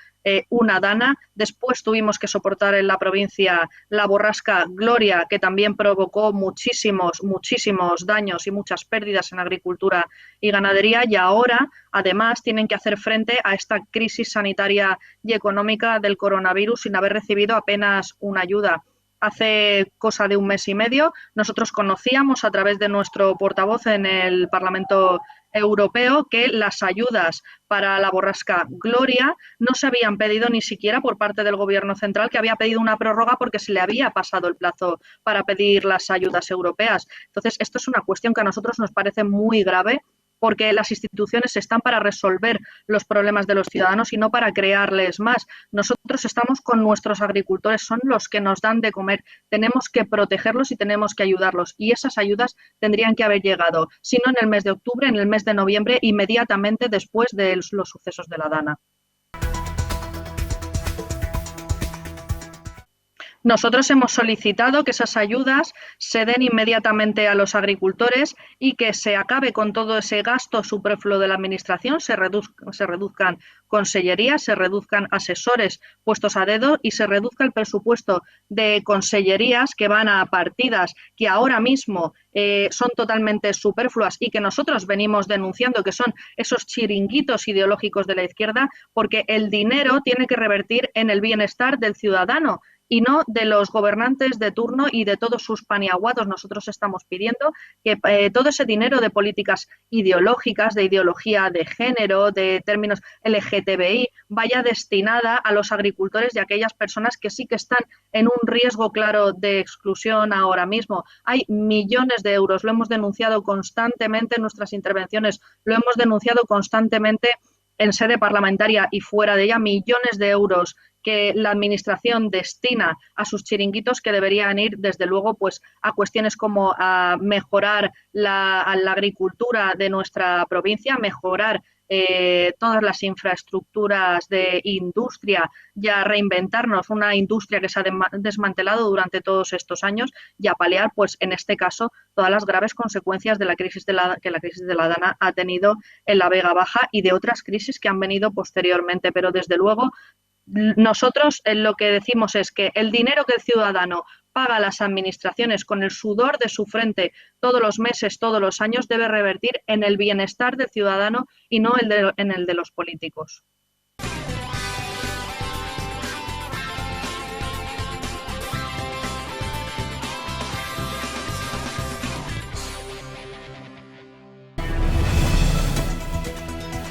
una Dana. Después tuvimos que soportar en la provincia la borrasca Gloria, que también provocó muchísimos daños y muchas pérdidas en agricultura y ganadería. Y ahora, además, tienen que hacer frente a esta crisis sanitaria y económica del coronavirus sin haber recibido apenas una ayuda. Hace cosa de un mes y medio, nosotros conocíamos a través de nuestro portavoz en el Parlamento Europeo que las ayudas para la borrasca Gloria no se habían pedido ni siquiera por parte del Gobierno central, que había pedido una prórroga porque se le había pasado el plazo para pedir las ayudas europeas. Entonces, esto es una cuestión que a nosotros nos parece muy grave, porque las instituciones están para resolver los problemas de los ciudadanos y no para crearles más. Nosotros estamos con nuestros agricultores, son los que nos dan de comer. Tenemos que protegerlos y tenemos que ayudarlos. Y esas ayudas tendrían que haber llegado, si no en el mes de octubre, en el mes de noviembre, inmediatamente después de los sucesos de la Dana. Nosotros hemos solicitado que esas ayudas se den inmediatamente a los agricultores y que se acabe con todo ese gasto superfluo de la Administración, se reduzcan consellerías, se reduzcan asesores puestos a dedo y se reduzca el presupuesto de consellerías que van a partidas que ahora mismo son totalmente superfluas y que nosotros venimos denunciando, que son esos chiringuitos ideológicos de la izquierda, porque el dinero tiene que revertir en el bienestar del ciudadano y no de los gobernantes de turno y de todos sus paniaguados. Nosotros estamos pidiendo que todo ese dinero de políticas ideológicas, de ideología de género, de términos LGTBI, vaya destinada a los agricultores y a aquellas personas que sí que están en un riesgo claro de exclusión ahora mismo. Hay millones de euros, lo hemos denunciado constantemente en nuestras intervenciones, lo hemos denunciado constantemente en sede parlamentaria y fuera de ella, millones de euros que la Administración destina a sus chiringuitos, que deberían ir, desde luego, pues a cuestiones como a mejorar la agricultura de nuestra provincia, mejorar todas las infraestructuras de industria y a reinventarnos una industria que se ha desmantelado durante todos estos años y a paliar, pues en este caso, todas las graves consecuencias de la crisis que la crisis de la Dana ha tenido en la Vega Baja y de otras crisis que han venido posteriormente. Pero desde luego nosotros lo que decimos es que el dinero que el ciudadano paga a las administraciones con el sudor de su frente todos los meses, todos los años, debe revertir en el bienestar del ciudadano y no en el de los políticos.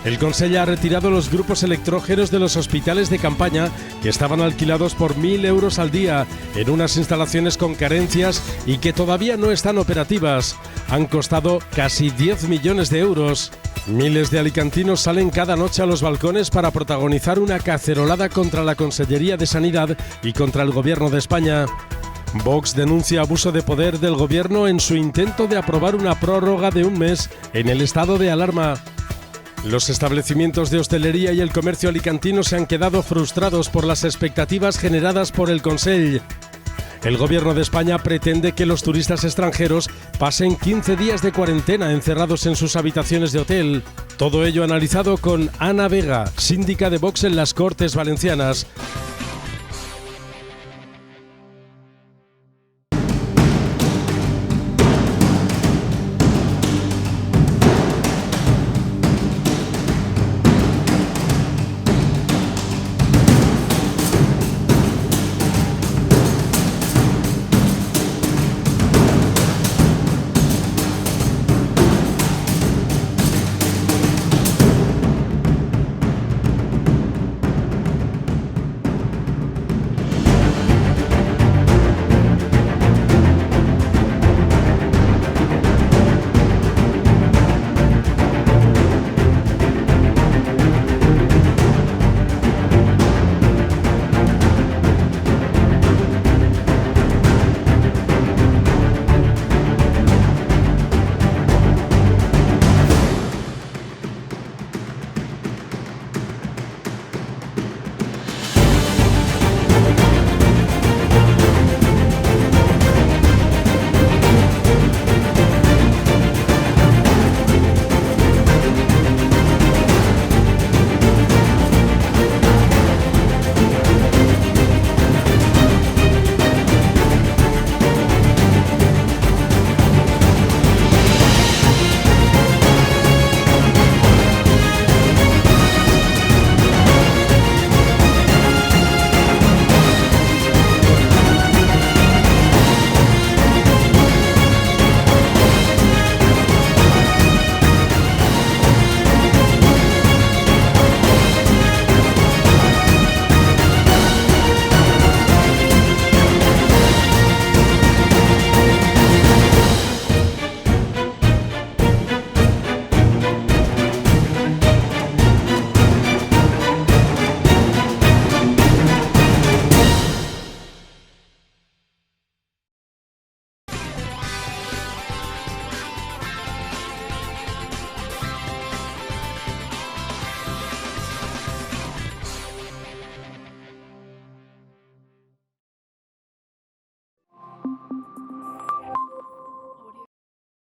El Consell ha retirado los grupos electrógenos de los hospitales de campaña que estaban alquilados por 1.000 euros al día en unas instalaciones con carencias y que todavía no están operativas. Han costado casi 10 millones de euros. Miles de alicantinos salen cada noche a los balcones para protagonizar una cacerolada contra la Consellería de Sanidad y contra el Gobierno de España. Vox denuncia abuso de poder del Gobierno en su intento de aprobar una prórroga de un mes en el estado de alarma. Los establecimientos de hostelería y el comercio alicantino se han quedado frustrados por las expectativas generadas por el Consell. El Gobierno de España pretende que los turistas extranjeros pasen 15 días de cuarentena encerrados en sus habitaciones de hotel. Todo ello analizado con Ana Vega, síndica de Vox en las Cortes Valencianas.